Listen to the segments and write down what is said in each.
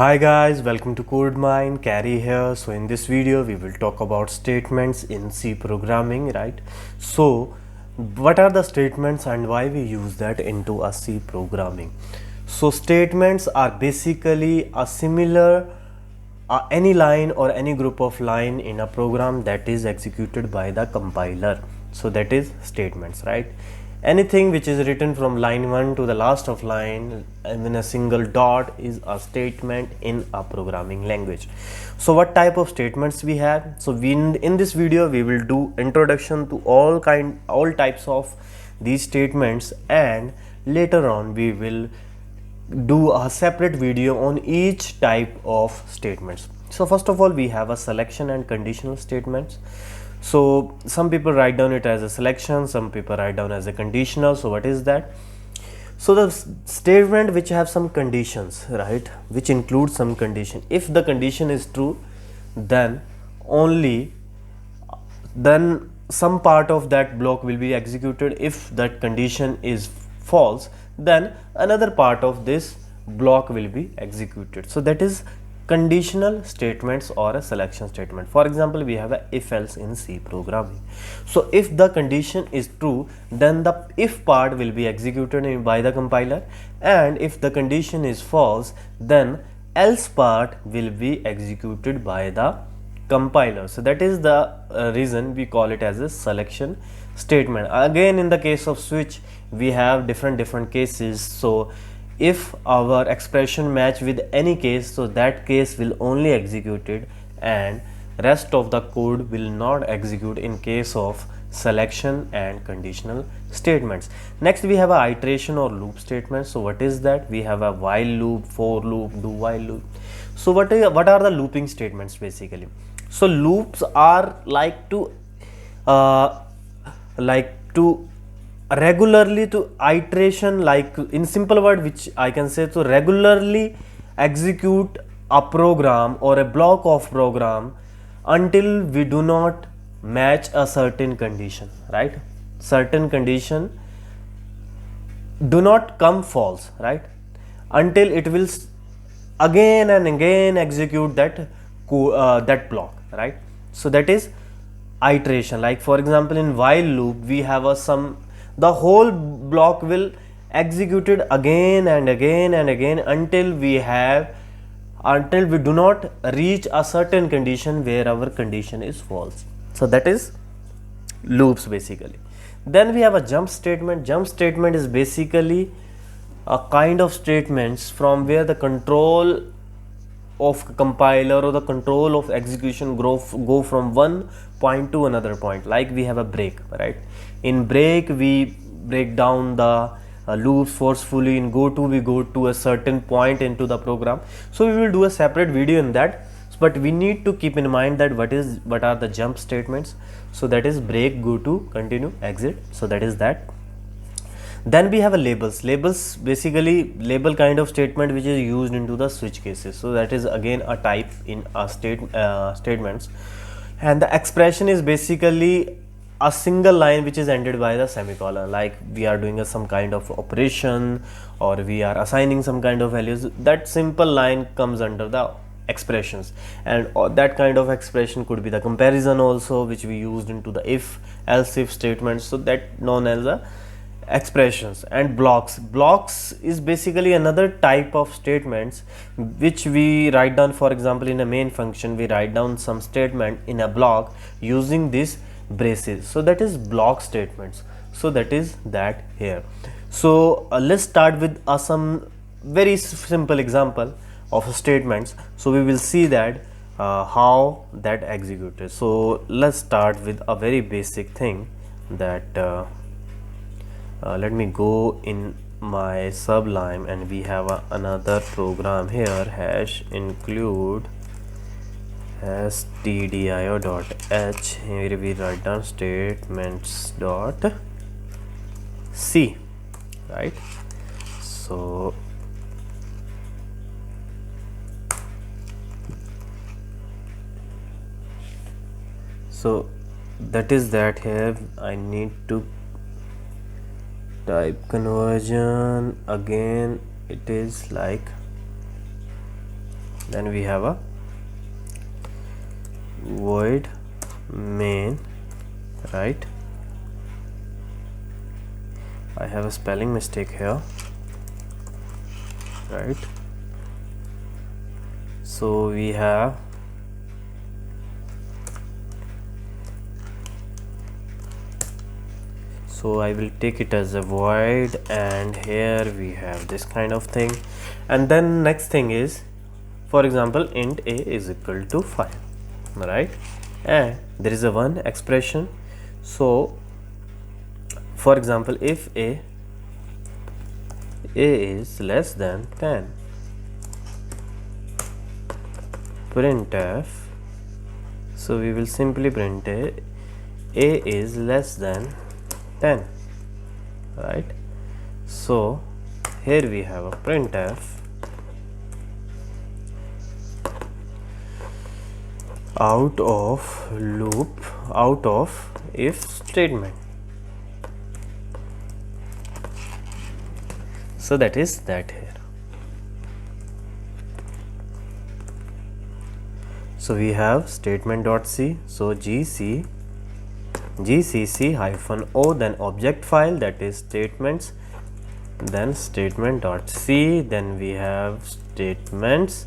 Hi guys, welcome to CodeMind. Carry here. So in this video we will talk about statements in C programming, right? So what are the statements and why we use that into a C programming? So statements are basically a similar any line or any group of line in a program that is executed by the compiler. So that is statements, right? Anything which is written from line 1 to the last of line in a single dot is a statement in a programming language. So what type of statements we have? So in this video we will do introduction to all types of these statements, and later on we will do a separate video on each type of statements. So first of all we have a selection and conditional statements. So some people write down it as a selection, some people write down as a conditional. So what is that? So the statement which have some conditions, right, which include some condition. If the condition is true, then some part of that block will be executed. If that condition is false, then another part of this block will be executed. So that is conditional statements or a selection statement. For example, we have a if else in C programming. So if the condition is true, then the if part will be executed by the compiler, and if the condition is false, then else part will be executed by the compiler. So that is the reason we call it as a selection statement. Again, in the case of switch we have different cases. So if our expression match with any case, so that case will only executed and rest of the code will not execute in case of selection and conditional statements. Next we have a iteration or loop statement. So what is that? We have a while loop, for loop, do while loop. So what are the looping statements basically? So loops are like to regularly to iteration, like in simple word which I can say, to regularly execute a program or a block of program until we do not match a certain condition, right? Certain condition do not come false, right? Until it will again and again execute that block, right? So that is iteration. Like for example, in while loop we have the whole block will executed again and again and again until we do not reach a certain condition where our condition is false. So that is loops basically. Then we have a jump statement. Jump statement is basically a kind of statements from where the control of compiler or the control of execution go from one point to another point. Like we have a break, right? In break we break down the loops forcefully. In goto we go to a certain point into the program. So we will do a separate video in that, but we need to keep in mind that what are the jump statements. So that is break, go to, continue, exit. So that is that. Then we have a labels basically label kind of statement which is used into the switch cases. So that is again a type in a statements. And the expression is basically a single line which is ended by the semicolon. Like we are doing some kind of operation or we are assigning some kind of values, that simple line comes under the expressions. And that kind of expression could be the comparison also, which we used into the if else if statements. So that known as a expressions. And blocks is basically another type of statements which we write down. For example, in a main function we write down some statement in a block using these braces. So that is block statements. So that is that here. So let's start with some very simple example of statements. So we will see that how that executed. So let's start with a very basic thing that let me go in my Sublime, and we have another program here, hash include stdio.h. here we write down statements dot c, right? So that is that. Here I need to type conversion again. It is like then we have a void main, right? I have a spelling mistake here, right? So we have so I will take it as a void, and here we have this kind of thing. And then next thing is, for example, int a is equal to 5, right? And there is a one expression. So for example, if a is less than 10, printf, so we will simply print a is less than 10, right? So here we have a printf out of loop, out of if statement. So that is that here. So we have statement.c, so gcc -o, then object file, that is statements, then statement.c, then we have statements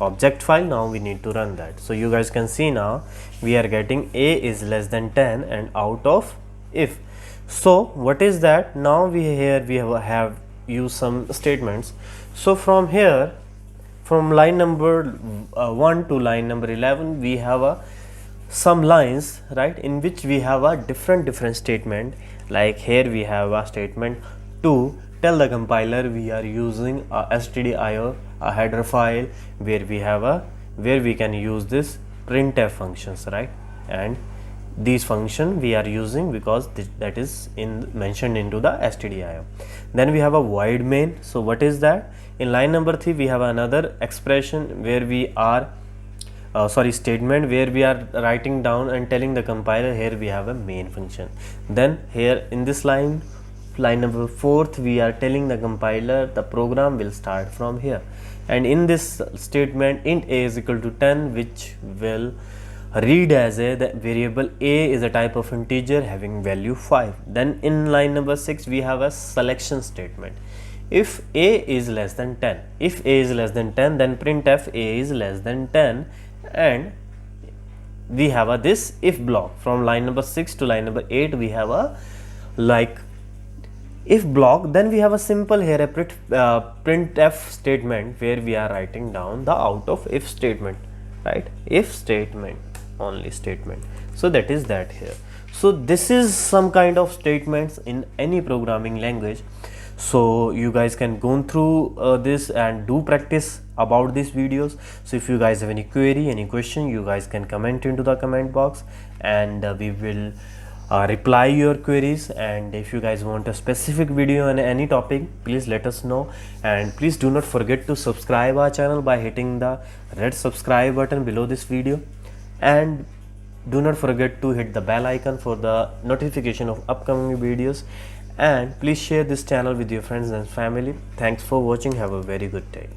object file. Now we need to run that. So you guys can see now we are getting a is less than 10 and out of if. So what is that? Now we have used some statements. So from here, from line number 1 to line number 11, we have some lines, right, in which we have a different statement. Like here we have a statement to tell the compiler we are using a stdio, a header file, where we can use this printf functions, right? And these function we are using because that is mentioned into the stdio. Then we have a void main. So what is that? In line number 3 we have another expression where we are statement where we are writing down and telling the compiler here we have a main function. Then here in this line number 4th, we are telling the compiler the program will start from here. And in this statement, int a is equal to 10, which will read as the variable a is a type of integer having value 5. Then in line number 6 we have a selection statement. If a is less than 10, then printf a is less than 10, and we have this if block. From line number 6 to line number 8 we have a if block. Then we have a simple here a printf statement where we are writing down the out of if statement, right? If statement, only statement. So that is that here. So this is some kind of statements in any programming language. So you guys can go through this and do practice about these videos. So if you guys have any query, any question, you guys can comment into the comment box, and we will reply your queries. And if you guys want a specific video on any topic, please let us know. And please do not forget to subscribe our channel by hitting the red subscribe button below this video, and do not forget to hit the bell icon for the notification of upcoming videos. And please share this channel with your friends and family. Thanks for watching. Have a very good day.